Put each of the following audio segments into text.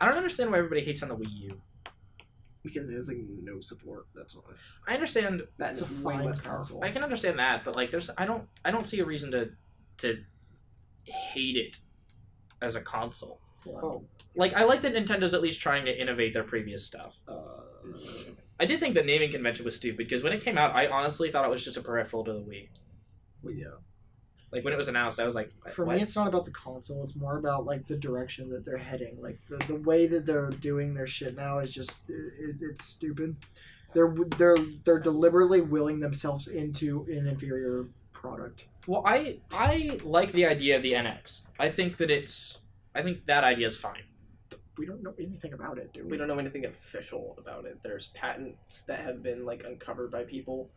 I don't understand why everybody hates on the Wii U. Because it has like no support. That's why. I understand That's way less powerful. I can understand that, but like, I don't see a reason to hate it as a console. Well, like, I like that Nintendo's at least trying to innovate their previous stuff. I did think the naming convention was stupid because when it came out, I honestly thought it was just a peripheral to the Wii. well, yeah. Like, when it was announced, I was like, For me, it's not about the console. It's more about, like, the direction that they're heading. Like, the way that they're doing their shit now is just... it's stupid. They're deliberately willing themselves into an inferior product. Well, I like the idea of the NX. I think that idea is fine. We don't know anything about it, do we? We don't know anything official about it. There's patents that have been like uncovered by people.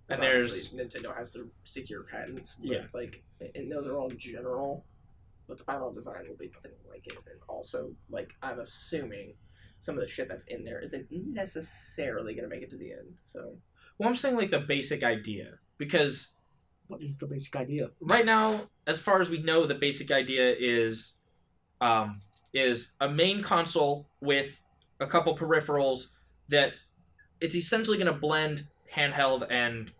And there's Nintendo has to secure patents. But, yeah. Like, and those are all general, but the final design will be nothing like it. And also, like, I'm assuming some of the shit that's in there isn't necessarily going to make it to the end. So, well, I'm saying like the basic idea because What is the basic idea? right now, as far as we know, the basic idea is a main console with a couple peripherals that it's essentially going to blend handheld and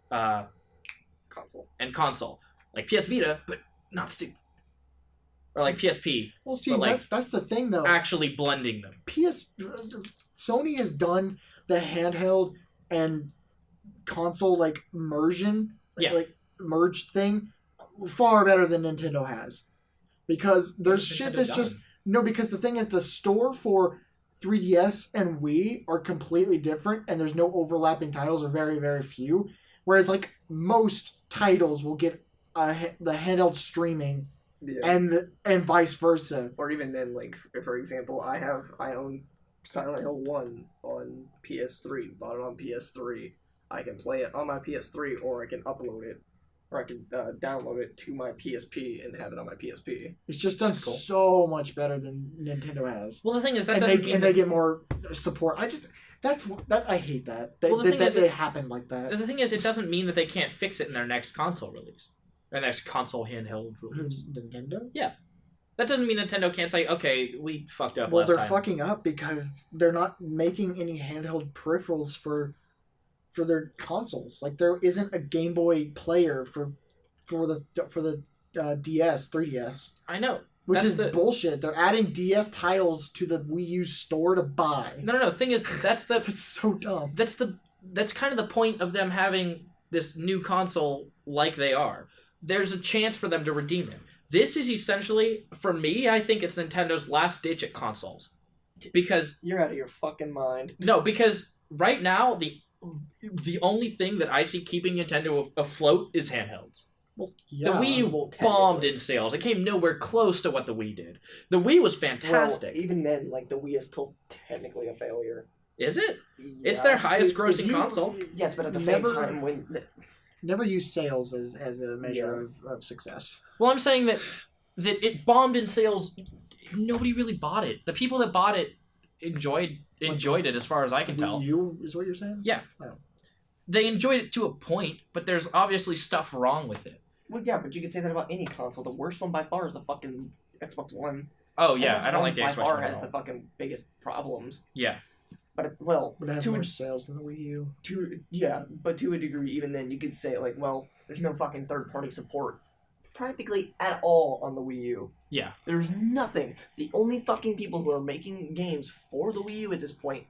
console, like PS Vita, but not stupid, or like PSP. Well, see, like, that's the thing, though. Actually blending them. Sony has done the handheld and console like immersion, like merged thing, far better than Nintendo has, because there's shit that's just because the thing is the store for 3DS and Wii are completely different, and there's no overlapping titles, or very, very few. Whereas, like, most titles will get the handheld streaming, and vice versa. Or even then, like, for example, I own Silent Hill 1 on PS3, bought it on PS3. I can play it on my PS3, or I can upload it, or I can download it to my PSP and have it on my PSP. It's just done so much better than Nintendo has. Well, the thing is that they get more support. I hate that. It happened like that. The thing is, it doesn't mean that they can't fix it in their next console release, their next console handheld release. Nintendo? Yeah, that doesn't mean Nintendo can't say, okay, we fucked up. Well, they're fucking up because they're not making any handheld peripherals for their consoles. Like, there isn't a Game Boy player for the DS, 3DS. I know. Which is bullshit. They're adding DS titles to the Wii U store to buy. No. Thing is, that's so dumb. That's kind of the point of them having this new console like they are. There's a chance for them to redeem it. This is essentially, for me, I think it's Nintendo's last ditch at consoles. Because... You're out of your fucking mind. No, because right now, the only thing that I see keeping Nintendo afloat is handhelds. Well, yeah. The Wii bombed in sales. It came nowhere close to what the Wii did. The Wii was fantastic. Well, even then, like, the Wii is still technically a failure. Is it? Yeah. It's their highest grossing console. Yes, but at the same time, when... Never use sales as a measure of success. Well, I'm saying that it bombed in sales. Nobody really bought it. The people that bought it enjoyed it, as far as I can tell. You is what you're saying? Yeah. Oh. They enjoyed it to a point, but there's obviously stuff wrong with it. Well, yeah, but you can say that about any console. The worst one by far is the fucking Xbox One. Oh, yeah, Xbox I don't like the One Xbox by far One at has all. the fucking biggest problems. Yeah. But, it has more sales than the Wii U. But to a degree, even then, you could say, like, well, there's no fucking third-party support practically at all on the Wii U. Yeah. There's nothing. The only fucking people who are making games for the Wii U at this point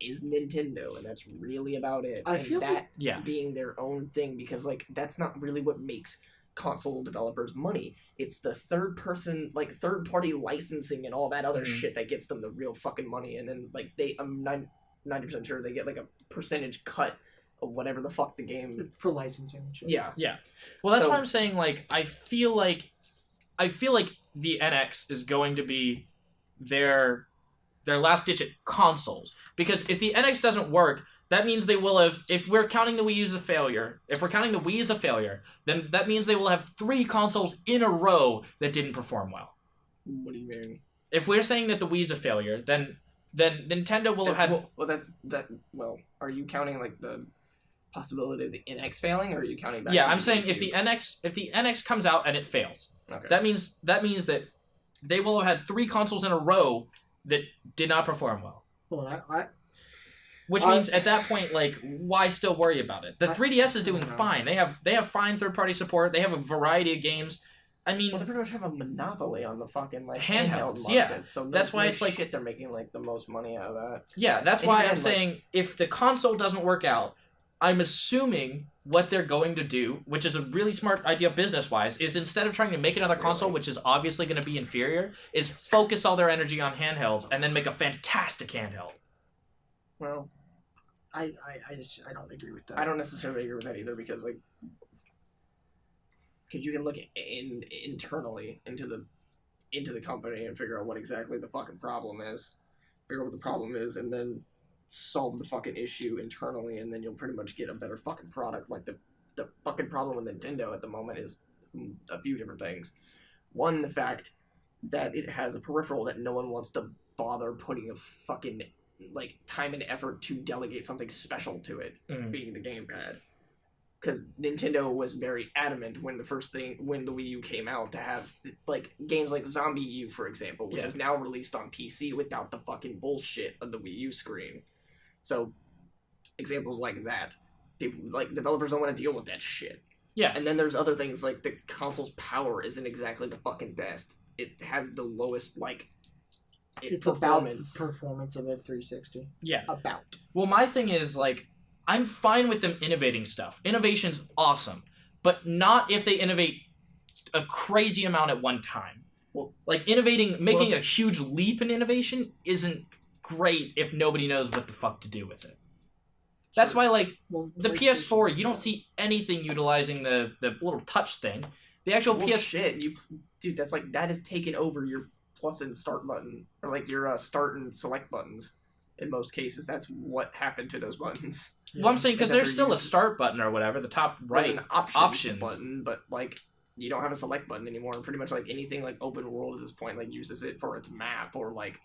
is Nintendo, and that's really about it. I feel that being their own thing, because, like, that's not really what makes console developers money. It's the third-party licensing and all that other shit that gets them the real fucking money, and then, like, I'm 90% sure they get, like, a percentage cut of whatever the fuck the game... For licensing and shit. Yeah. Well, that's why I'm saying, like, I feel like the NX is going to be their last ditch at consoles. Because if the NX doesn't work, that means they will have... If we're counting the Wii as a failure, then that means they will have 3 consoles in a row that didn't perform well. What do you mean? If we're saying that the Wii is a failure, then Nintendo will have had... Well, are you counting, like, the possibility of the NX failing, or are you counting back? Yeah, I'm saying if the NX comes out and it fails, okay. that means that they will have had 3 consoles in a row that did not perform well. Well, Which means at that point, like, why still worry about it? The 3DS is doing I don't know. fine. They have fine third-party support. They have a variety of games. I mean, Well, they pretty much have a monopoly on the fucking like Handhelds, handheld yeah. market. So That's why it's like- shit they're making like the most money out of that. yeah, that's And why even, I'm like- saying if the console doesn't work out, I'm assuming what they're going to do, which is a really smart idea business-wise, is instead of trying to make another console, Really? which is obviously going to be inferior, is focus all their energy on handhelds and then make a fantastic handheld. Well, I don't agree with that. I don't necessarily agree with that either because like, because you can look internally into the company and figure out what exactly the fucking problem is, and then solve the fucking issue internally, and then you'll pretty much get a better fucking product. Like the fucking problem with Nintendo at the moment is a few different things. One, the fact that it has a peripheral that no one wants to bother putting a fucking like time and effort to delegate something special to it, being the gamepad. Because Nintendo was very adamant when the Wii U came out to have like games like Zombie U, for example, which is now released on PC without the fucking bullshit of the Wii U screen. So, examples like that, people like developers don't want to deal with that shit. Yeah. And then there's other things like the console's power isn't exactly the fucking best. It has the lowest It's about the performance of a 360. Yeah. About. Well, my thing is, like, I'm fine with them innovating stuff. Innovation's awesome. But not if they innovate a crazy amount at one time. Well, like, making a huge leap in innovation isn't great if nobody knows what the fuck to do with it. That's why, like, the PS4, you don't see anything utilizing the little touch thing. The actual shit, dude, that has taken over your plus and start button, or like your start and select buttons. In most cases, that's what happened to those buttons. Well, I'm saying because there's still a start button or whatever, the top right. There's an options button, but like you don't have a select button anymore. And pretty much like anything like open world at this point like uses it for its map or like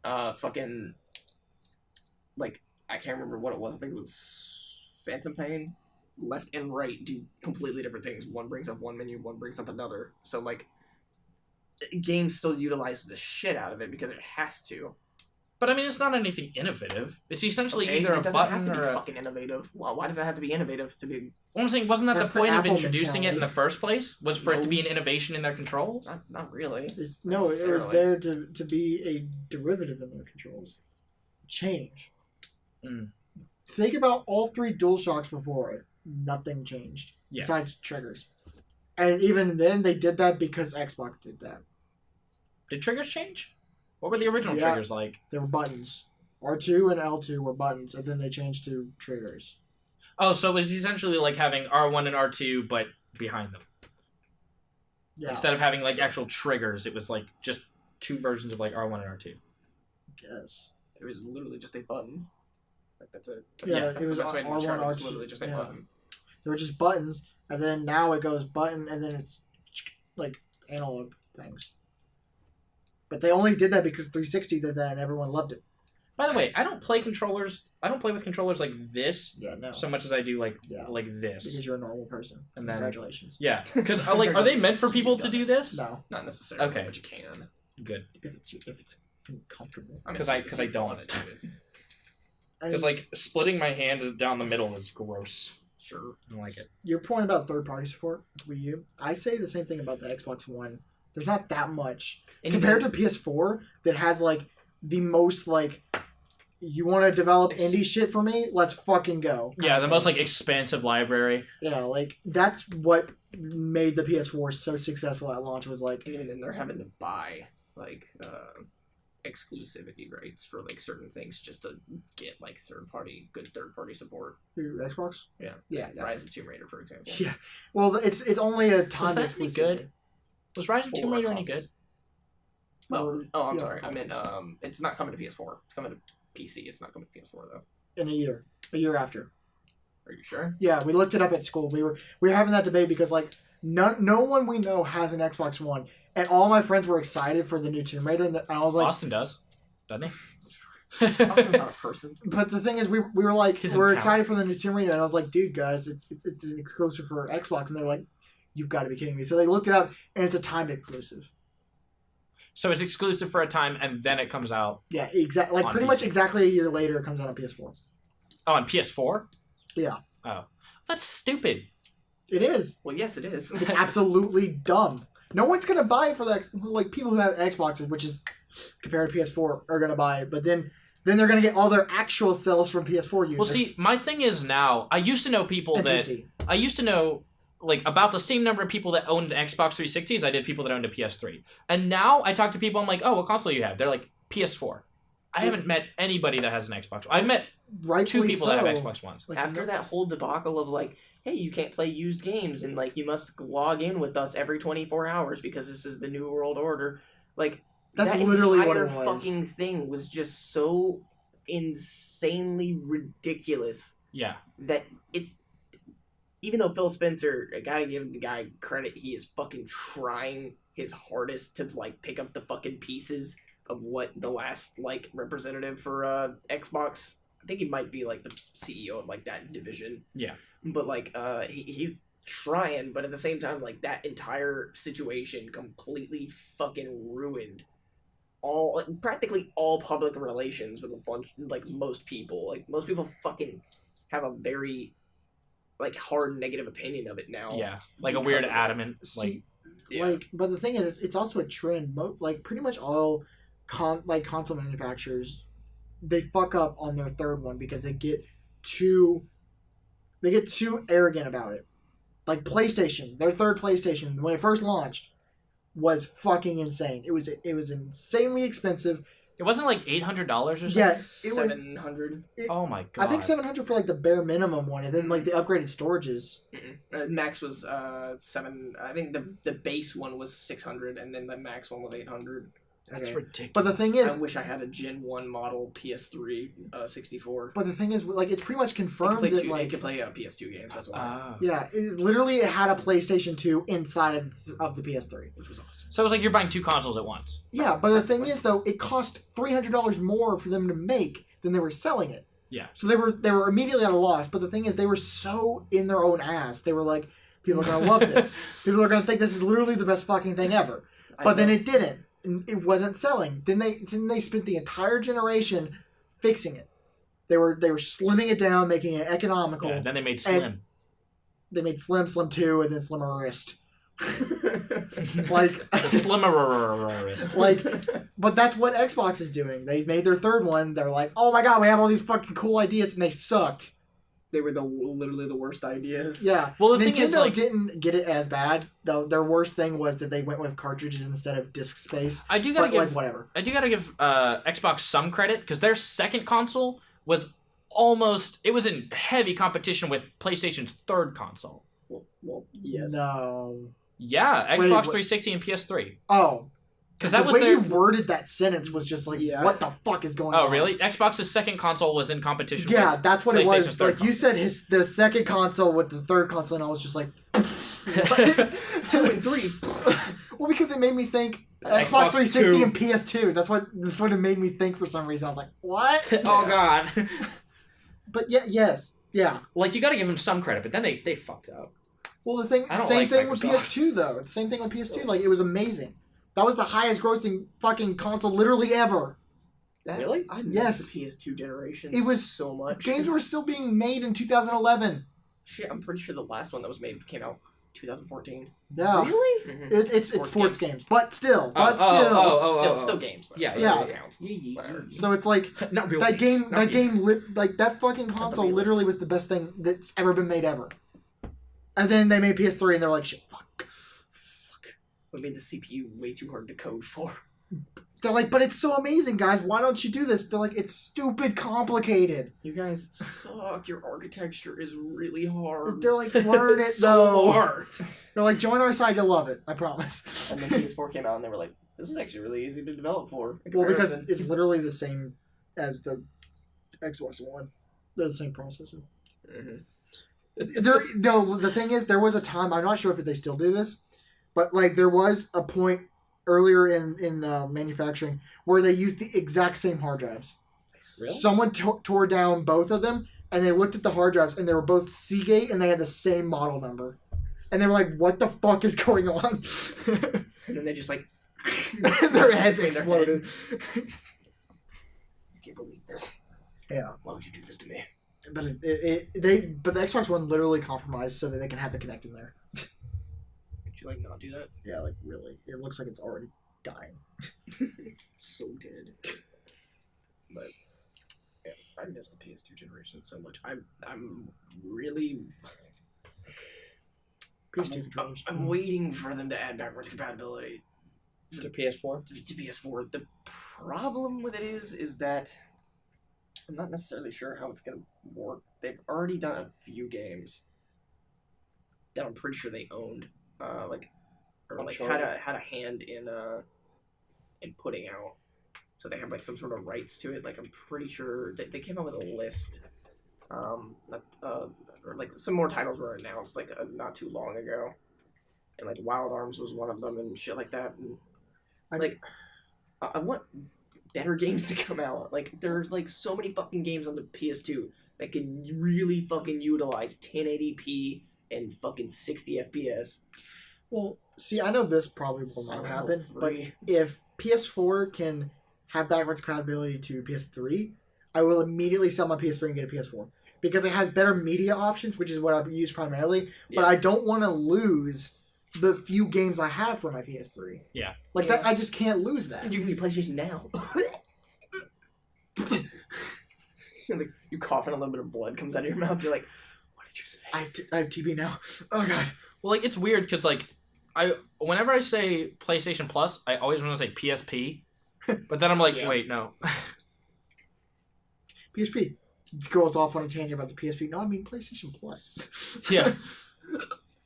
fucking like I can't remember what it was. I think it was Phantom Pain. Left and right do completely different things. One brings up one menu, one brings up another. So like games still utilize the shit out of it because it has to. But I mean, it's not anything innovative. It's essentially either a it doesn't button have to be or fucking innovative. Well, why does it have to be innovative to be? Well, I'm saying, wasn't that That's the the point of Apple introducing it in mentality. the first place? Was for it to No. be an innovation in their controls? Not really. It was there to be a derivative in their controls. Change. Mm. Think about all three DualShocks before it. Nothing changed. Yeah. Besides triggers. And even then, they did that because Xbox did that. Did triggers change? What were the original Yeah. triggers like? They were buttons. R2 and L2 were buttons, and then they changed to triggers. Oh, so it was essentially like having R1 and R2, but behind them. Yeah, Instead of having like actual triggers, it was like just two versions of like R1 and R2. I guess. It was literally just a button. Like that's it. Yeah, That's it was the best way to R1, describe it. It's R2. literally just a Yeah. button. They were just buttons, and then now it goes button, and then it's like analog things. But they only did that because 360 did that, and everyone loved it. By the way, I don't play with controllers like this Yeah, no. so much as I do like Yeah. like this. Because you're a normal person. And then- Congratulations. Yeah, because like, are they meant for people to do this? No, Not necessarily, Okay. but you can. Good, if it's comfortable. I mean, 'Cause I don't. want to do it. because like splitting my hands down the middle is gross. Sure. I don't like it. Your point about third-party support with Wii U, I say the same thing about the Xbox One. There's not that much And compared to PS4 that has like the most like. You want to develop indie shit for me? Let's fucking go. Yeah, the most like expansive library. Yeah, like that's what made the PS4 so successful at launch. Was like, And even then, they're having to buy like exclusivity rights for like certain things just to get like good third party support. Xbox. Yeah. Yeah. Rise of Tomb Raider, for example. Yeah. Well, it's only a time Was that any exclusive. good? Was Rise of For Tomb Raider any consoles. good? Oh, I'm Yeah. sorry. I meant it's not coming to PS4. It's coming to PC. It's not coming to PS4 though. In a year after. Are you sure? Yeah, we looked it up at school. We were having that debate because like no one we know has an Xbox One, and all my friends were excited for the new Tomb Raider, and I was like, Austin does, doesn't he? Austin's not a person. but the thing is, we were like, Doesn't we're count. excited for the new Tomb Raider, and I was like, dude, guys, it's an exclusive for Xbox, and they're like, you've got to be kidding me. So they looked it up, and it's a timed exclusive. So it's exclusive for a time, and then it comes out. Yeah, exactly. Like pretty much exactly a year later, it comes out on PS4. Oh, on PS4? Yeah. Oh, that's stupid. It is. Well, yes, it is. It's absolutely dumb. No one's gonna buy it for the like people who have Xboxes, which is compared to PS4, are gonna buy it. But then they're gonna get all their actual sales from PS4 users. Well, see, my thing is now I used to know people and that PC. I used to know like about the same number of people that owned the Xbox 360 as I did people that owned a PS3. And now I talk to people, I'm like, oh, what console do you have? They're like, PS4. I haven't met anybody that has an Xbox. I've met two people that have Xbox Ones. Like, after that whole debacle of like, hey, you can't play used games and like you must log in with us every 24 hours because this is the new world order. Like that's that literally what entire it was. fucking thing was just so insanely ridiculous. Yeah. That it's even though Phil Spencer, I gotta give the guy credit, he is fucking trying his hardest to like pick up the fucking pieces of what the last like representative for Xbox. I think he might be like the CEO of like that division. Yeah. But like he's trying, but at the same time like that entire situation completely fucking ruined practically all public relations with a bunch like most people. Like most people fucking have a very like hard negative opinion of it now. Yeah. Like a weird adamant but the thing is it's also a trend. Like pretty much all console manufacturers, they fuck up on their third one because they get too arrogant about it. Like PlayStation, their third PlayStation when it first launched was fucking insane. It was insanely expensive. It wasn't like $800 or something. Yeah, $700. Oh my god! I think $700 for like the bare minimum one, and then like the upgraded storages. Max was $7. I think the base one was $600, and then the max one was $800. That's ridiculous. But the thing is, I wish I had a Gen 1 model PS3 64. But the thing is, like, it's pretty much confirmed that like you could play PS2 games. That's why. Yeah, it had a PlayStation 2 inside of the PS3, which was awesome. So it was like you're buying two consoles at once. Yeah, but the thing is, though, it cost $300 more for them to make than they were selling it. Yeah. So they were immediately at a loss. But the thing is, they were so in their own ass. They were like, people are gonna love this. People are gonna think this is literally the best fucking thing ever. But then it didn't. It wasn't selling. Then they spent the entire generation fixing it. They were slimming it down, making it economical. Yeah, then they made Slim. They made Slim 2, and then Slimmer Wrist. Like the Slimmer Wrist. Like, but that's what Xbox is doing. They made their third one. They're like, oh my god, we have all these fucking cool ideas, and they sucked. They were literally the worst ideas. Yeah. Well, the Nintendo thing is, like, didn't get it as bad. Though their worst thing was that they went with cartridges instead of disc space. I do gotta give whatever. I do gotta give Xbox some credit because their second console was in heavy competition with PlayStation's third console. Well yes. No. Yeah, Xbox 360 and PS3. Oh. Because that was the way you worded that sentence was just like, what the fuck is going on? Oh, really? Xbox's second console was in competition yeah, with that's what it was. Like, console. you said the second console with the third console, and I was just like... 2 and 3. Well, because it made me think Xbox 360 2. and PS2. That's what it made me think for some reason. I was like, what? Oh, God. But yeah. Like, you gotta give them some credit, but then they fucked up. Well, same thing with PS2, though. Same thing with PS2. Like, it was amazing. That was the highest grossing fucking console literally ever. Really? I missed the PS2 generation. It was so much. Games were still being made in 2011. Shit, I'm pretty sure the last one that was made came out 2014. Yeah. Really? Mm-hmm. It's sports games. But still. Still games. Yeah. Counts. So it's like not real that games. game like that fucking console literally was the best thing that's ever been made ever. And then they made PS3 and they're like, shit, fuck. We made the CPU way too hard to code for. They're like, but it's so amazing, guys. Why don't you do this? They're like, it's stupid complicated. You guys suck. Your architecture is really hard. They're like, learn it, so though. hard. They're like, join our side, you'll love it. I promise. And then PS4 came out and they were like, this is actually really easy to develop for. Well, because it's literally the same as the Xbox One. They're the same processor. Mm-hmm. The thing is, there was a time, I'm not sure if they still do this, but like there was a point earlier in manufacturing where they used the exact same hard drives. Really? Someone tore down both of them, and they looked at the hard drives, and they were both Seagate, and they had the same model number. And they were like, what the fuck is going on? And then they just like Their heads exploded. I can't believe this. Yeah. Why would you do this to me? But but the Xbox One literally compromised so that they can have the Kinect in there. Could you like not do that? Yeah, like really. It looks like it's already dying. It's so dead. But yeah, I miss the PS2 generation so much. I'm really PS2 controllers. I'm waiting for them to add backwards compatibility To PS4? to PS4. The problem with it is that I'm not necessarily sure how it's gonna work. They've already done a few games that I'm pretty sure they owned, had a hand in putting out. So they have like some sort of rights to it. Like I'm pretty sure they came out with a list, or like some more titles were announced like not too long ago, and like Wild Arms was one of them and shit like that. And I want better games to come out. Like there's like so many fucking games on the PS2 that can really fucking utilize 1080p and fucking 60 FPS. Well, see, I know this probably will not Silent happen, Hill but 3. if PS4 can have backwards compatibility to PS3, I will immediately sell my PS3 and get a PS4 because it has better media options, which is what I use primarily. But I don't want to lose the few games I have for my PS3. Yeah. Like that, I just can't lose that. You can be PlayStation Now. Like, you cough and a little bit of blood comes out of your mouth. You're like, what did you say? I have TB now. Oh god. Well, like it's weird because like whenever I say PlayStation Plus, I always want to say PSP, but then I'm like, wait, no. PSP. It goes off on a tangent about the PSP. No, I mean PlayStation Plus. Yeah.